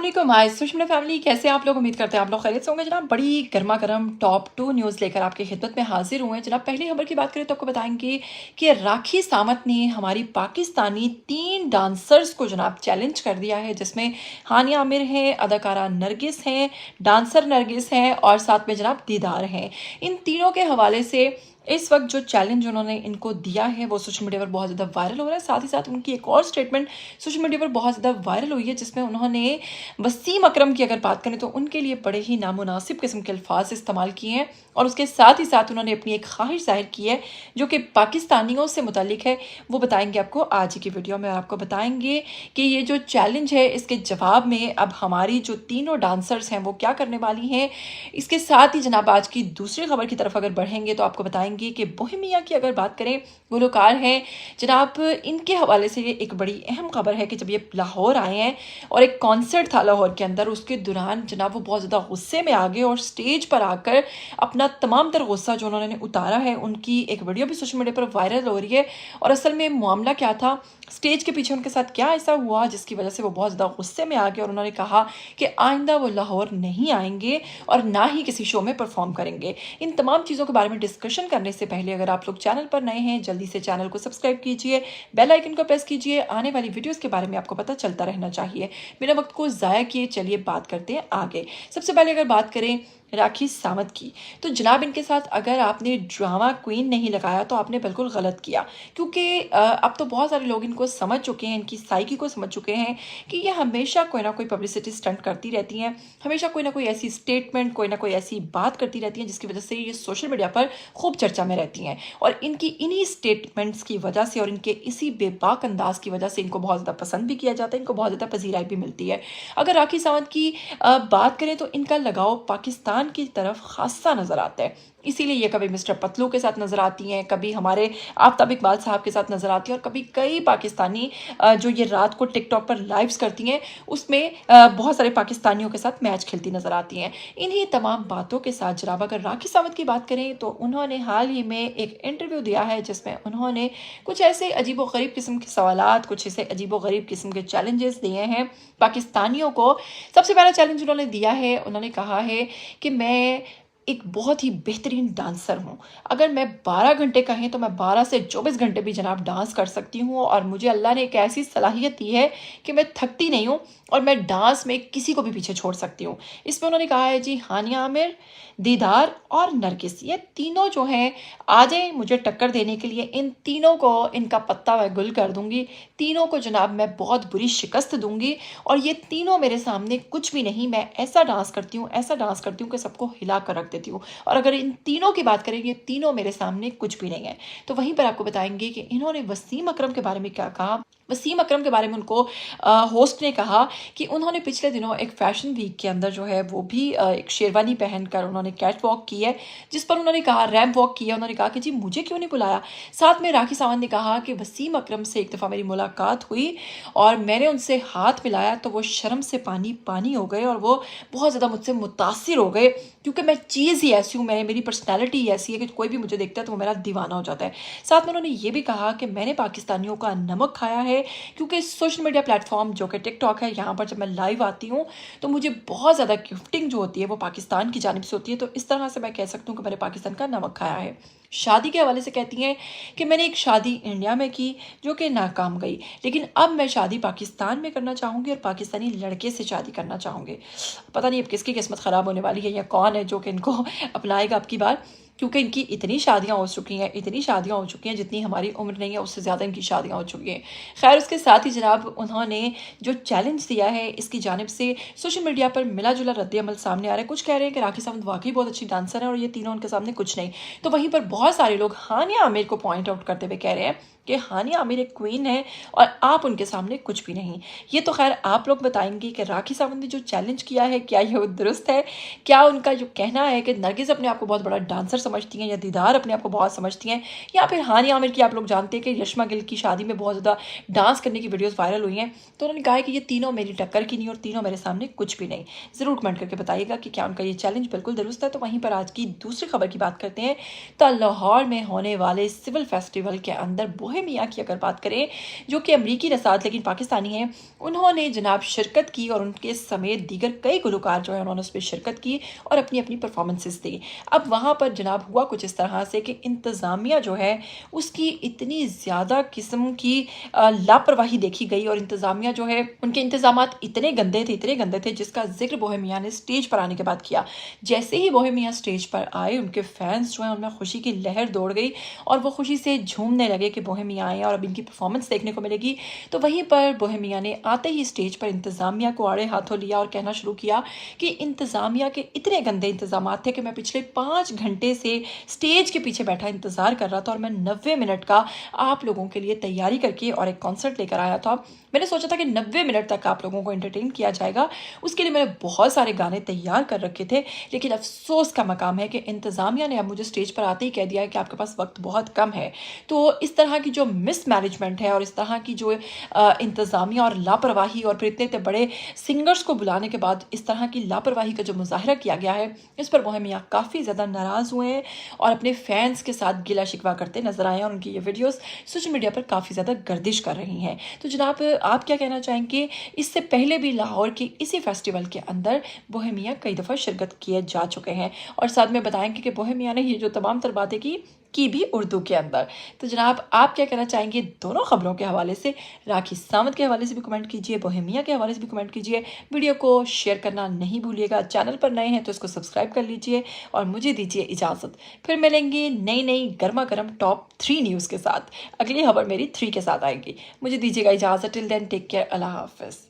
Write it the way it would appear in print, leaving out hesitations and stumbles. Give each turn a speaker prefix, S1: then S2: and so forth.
S1: अस्सलामुअलैकुम my social media family, कैसे आप लोग? उम्मीद करते हैं आप लोग खैरियत से होंगे। जनाब बड़ी गर्मा गर्म टॉप 2 न्यूज़ लेकर आपकी खिदमत में हाजिर हुए हैं। जनाब पहली खबर की बात करें तो आपको बताएंगे कि राखी सावंत ने हमारी पाकिस्तानी 3 डांसर्स को जनाब चैलेंज कर दिया है, जिसमें हानिया आमिर हैं, अदाकारा नरगिस हैं, डांसर नरगिस हैं और साथ में जनाब दीदार हैं। इन तीनों के हवाले से इस वक्त जो चैलेंज उन्होंने इनको दिया है वो सोशल मीडिया पर बहुत ज़्यादा वायरल हो रहा है। साथ ही साथ उनकी एक और स्टेटमेंट सोशल मीडिया पर बहुत ज़्यादा वायरल हुई है, जिसमें उन्होंने वसीम अकरम की अगर बात करें तो उनके लिए बड़े ही नामुनासिब किस्म के अल्फाज इस्तेमाल किए हैं और उसके साथ ही साथ उन्होंने अपनी एक ख्वाहिश जाहिर की है जो कि पाकिस्तानियों से मुतालिक है। वो बताएंगे आपको आज की वीडियो में। आपको बताएंगे कि ये जो चैलेंज है इसके जवाब में अब हमारी जो तीनों डांसर्स हैं वो क्या करने वाली हैं। इसके साथ ही जनाब आज की दूसरी खबर की तरफ अगर बढ़ेंगे तो आपको बताएंगे कि बोहेमिया की अगर बात करें, गुलकार हैं जनाब, इनके हवाले से ये एक बड़ी अहम खबर है कि जब ये लाहौर आए हैं और एक कॉन्सर्ट था लाहौर के अंदर, उसके दौरान जनाब वो बहुत ज़्यादा गुस्से में आ गए और स्टेज पर आकर अपना तमाम तर गुस्सा जो उन्होंने उतारा है, उनकी एक वीडियो भी सोशल मीडिया पर वायरल हो रही है। और असल में मामला क्या था, स्टेज के पीछे उनके साथ क्या ऐसा हुआ जिसकी वजह से वो बहुत ज़्यादा गुस्से में आ गए और उन्होंने कहा कि आइंदा वो लाहौर नहीं आएंगे और ना ही किसी शो में परफॉर्म करेंगे। इन तमाम चीज़ों के बारे में डिस्कशन करने से पहले अगर आप लोग चैनल पर नए हैं जल्दी से चैनल को सब्सक्राइब कीजिए, बेल आइकन को प्रेस कीजिए, आने वाली वीडियोस के बारे में आपको पता चलता रहना चाहिए। बिना वक्त को ज़ाया किए चलिए बात करते हैं आगे। सबसे पहले अगर बात करें राखी सावंत की, तो जनाब इनके साथ अगर आपने ड्रामा क्वीन नहीं लगाया तो आपने बिल्कुल गलत किया, क्योंकि अब तो बहुत सारे लोग इनको समझ चुके हैं, इनकी साइकी को समझ चुके हैं कि ये हमेशा कोई ना कोई पब्लिसिटी स्टंट करती रहती हैं, हमेशा कोई ना कोई ऐसी स्टेटमेंट, कोई ना कोई ऐसी बात करती रहती हैं जिसकी वजह से ये सोशल मीडिया पर खूब चर्चा में रहती हैं। और इनकी इन्हीं स्टेटमेंट्स की वजह से और इनके इसी बेबाक अंदाज की वजह से इनको बहुत ज़्यादा पसंद भी किया जाता है, इनको बहुत ज़्यादा पजीराई भी मिलती है। अगर राखी सावंत की बात करें तो इनका लगाव पाकिस्तान की तरफ खासा नजर आता है, इसीलिए ये कभी मिस्टर पतलू के साथ नजर आती हैं, कभी हमारे आफ्ताब इकबाल साहब के साथ नजर आती हैं और कभी कई पाकिस्तानी जो ये रात को टिकटॉक पर लाइव्स करती हैं उसमें बहुत सारे पाकिस्तानियों के साथ मैच खेलती नजर आती हैं। इन्हीं तमाम बातों के साथ जनाब अगर राखी सावंत की बात करें तो उन्होंने हाल ही में एक इंटरव्यू दिया है जिसमें उन्होंने कुछ ऐसे अजीब व गरीब किस्म के सवालात, कुछ ऐसे अजीब व गरीब किस्म के चैलेंजेस दिए हैं पाकिस्तानियों को। सबसे पहला चैलेंज उन्होंने दिया है, उन्होंने कहा है कि मैं एक बहुत ही बेहतरीन डांसर हूँ। अगर मैं 12 घंटे कहें तो मैं 12 से 24 घंटे भी जनाब डांस कर सकती हूँ और मुझे अल्लाह ने एक ऐसी सलाहियत दी है कि मैं थकती नहीं हूँ और मैं डांस में किसी को भी पीछे छोड़ सकती हूँ। इसमें उन्होंने कहा है जी हानिया आमिर, दीदार और नरगिस, ये तीनों जो हैं आ जाएं मुझे टक्कर देने के लिए। इन तीनों को इनका पत्ता मैं गुल कर दूंगी, तीनों को जनाब मैं बहुत बुरी शिकस्त दूंगी और ये तीनों मेरे सामने कुछ भी नहीं। मैं ऐसा डांस करती हूँ, ऐसा डांस करती हूँ कि सबको हिला कर रख देती हूँ। और अगर इन तीनों की बात करें, ये तीनों मेरे सामने कुछ भी नहीं है। तो वहीं पर आपको बताएंगे कि इन्होंने वसीम अकरम के बारे में क्या कहा। वसीम अकरम के बारे में उनको होस्ट ने कहा कि उन्होंने पिछले दिनों एक फैशन वीक के अंदर जो है वो भी एक शेरवानी पहनकर उन्होंने कैट वॉक की है, जिस पर उन्होंने कहा, रैम्प वॉक किया, उन्होंने कहा कि जी मुझे क्यों नहीं बुलाया। साथ में राखी सावंत ने कहा कि वसीम अकरम से एक दफ़ा मेरी मुलाकात हुई और मैंने उनसे हाथ मिलाया तो वो शर्म से पानी पानी हो गए और वो बहुत ज़्यादा मुझसे मुतासिर हो गए, क्योंकि मैं चीज़ ही ऐसी हूँ, मेरी पर्सनैलिटी ऐसी है कि कोई भी मुझे देखता है तो वो मेरा दीवाना हो जाता है। साथ में उन्होंने ये भी कहा कि मैंने पाकिस्तानियों का नमक खाया है, क्योंकि सोशल मीडिया प्लेटफॉर्म जो कि टिकटॉक है, यहाँ पर जब मैं लाइव आती हूँ तो मुझे बहुत ज़्यादा गिफ्टिंग जो होती है वो पाकिस्तान की जानिब से होती है। तो इस तरह से मैं कह सकती हूँ कि मैंने पाकिस्तान का नमक खाया है। शादी के हवाले से कहती हैं कि मैंने एक शादी इंडिया में की जो कि नाकाम गई, लेकिन अब मैं शादी पाकिस्तान में करना चाहूँगी और पाकिस्तानी लड़के से शादी करना चाहूँगी। पता नहीं अब किसकी किस्मत ख़राब होने वाली है या कौन है जो कि इनको अपनाएगा अब की बार, क्योंकि इनकी इतनी शादियां हो चुकी हैं, इतनी शादियां हो चुकी हैं जितनी हमारी उम्र नहीं है उससे ज़्यादा इनकी शादियां हो चुकी हैं। खैर उसके साथ ही जनाब उन्होंने जो चैलेंज दिया है इसकी जानिब से सोशल मीडिया पर मिला जुला रद्द-ए-अमल सामने आ रहा है। कुछ कह रहे हैं कि राखी सावंत वाकई बहुत अच्छी डांसर है और ये तीनों उनके सामने कुछ नहीं, तो वहीं पर बहुत सारे लोग हानिया आमिर को पॉइंट आउट करते हुए कह रहे हैं कि हानिया आमिर एक क्वीन है और आप उनके सामने कुछ भी नहीं। ये तो खैर आप लोग बताएंगे कि राखी सावंत ने जो चैलेंज किया है क्या ये दुरुस्त है, क्या उनका जो कहना है कि नरगिस अपने आप को बहुत बड़ा डांसर समझती हैं या दीदार अपने आप को बहुत समझती हैं, या फिर हानिया आमिर की आप लोग जानते हैं कि यशमा गिल की शादी में बहुत ज़्यादा डांस करने की वीडियोस वायरल हुई हैं, तो उन्होंने कहा है कि ये तीनों मेरी टक्कर की नहीं और तीनों मेरे सामने कुछ भी नहीं। ज़रूर कमेंट करके बताइएगा कि क्या उनका ये चैलेंज बिल्कुल दुरुस्त है। तो वहीं पर आज की दूसरी खबर की बात करते हैं, तो लाहौर में होने वाले सिविल फेस्टिवल के अंदर बोहेमिया की अगर बात करें, जो कि अमरीकी नसात लेकिन पाकिस्तानी हैं, उन्होंने जनाब शिरकत की और उनके समेत दीगर कई गुलकार जो है उन्होंने उसमें शिरकत की और अपनी अपनी परफॉर्मेंसेस दी। अब वहाँ पर जनाब हुआ कुछ इस तरह से कि इंतज़ामिया जो है उसकी इतनी ज़्यादा किस्म की लापरवाही देखी गई, और इंतज़ामिया जो है उनके इंतजामात इतने गंदे थे जिसका जिक्र बोहेमिया ने स्टेज पर आने के बाद किया। जैसे ही बोहेमिया स्टेज पर आए, उनके फैंस जो हैं उनमें खुशी की लहर दौड़ गई और वो खुशी से झूमने लगे कि बोहेमिया आए और अब इनकी परफॉर्मेंस देखने को मिलेगी। तो वहीं पर बोहेमिया ने आते ही स्टेज पर इंतज़ामिया को आड़े हाथों लिया और कहना शुरू किया कि इंतज़ामिया के इतने गंदे इंतजामात थे कि मैं पिछले 5 घंटे से स्टेज के पीछे बैठा इंतज़ार कर रहा था और मैं 90 मिनट का आप लोगों के लिए तैयारी करके और एक कॉन्सर्ट लेकर आया था। मैंने सोचा था कि 90 मिनट तक आप लोगों को एंटरटेन किया जाएगा, उसके लिए मैंने बहुत सारे गाने तैयार कर रखे थे, लेकिन अफसोस का मकाम है कि इंतज़ामिया ने अब मुझे स्टेज पर आते ही कह दिया है कि आपके पास वक्त बहुत कम है। तो इस तरह की जो मिस मैनेजमेंट है और इस तरह की जो इंतज़ामिया और लापरवाही, और फिर इतने इतने बड़े सिंगर्स को बुलाने के बाद इस तरह की लापरवाही का जो मुजाहरा किया गया है, इस पर बोहेमिया काफ़ी ज़्यादा नाराज़ हुए हैं और अपने फैंस के साथ गिला शिकवा करते नजर आए हैं, और उनकी ये वीडियोस सोशल मीडिया पर काफ़ी ज़्यादा गर्दिश कर रही हैं। तो जनाब आप क्या कहना चाहेंगे? इससे पहले भी लाहौर के इसी फेस्टिवल के अंदर बोहेमिया कई दफ़ा शिरकत किए जा चुके हैं, और साथ में बताएंगे कि बोहेमिया ने ये जो तमाम तर बातें की भी उर्दू के अंदर। तो जनाब आप क्या कहना चाहेंगे दोनों खबरों के हवाले से? राखी सावंत के हवाले से भी कमेंट कीजिए, बोहेमिया के हवाले से भी कमेंट कीजिए। वीडियो को शेयर करना नहीं भूलिएगा। चैनल पर नए हैं तो इसको सब्सक्राइब कर लीजिए और मुझे दीजिए इजाज़त। फिर मिलेंगे नई नई गर्मा गर्म टॉप 3 न्यूज़ के साथ। अगली खबर मेरी 3 के साथ आएगी। मुझे दीजिएगा इजाज़त। Till then take care. अल्लाह हाफ़िज़।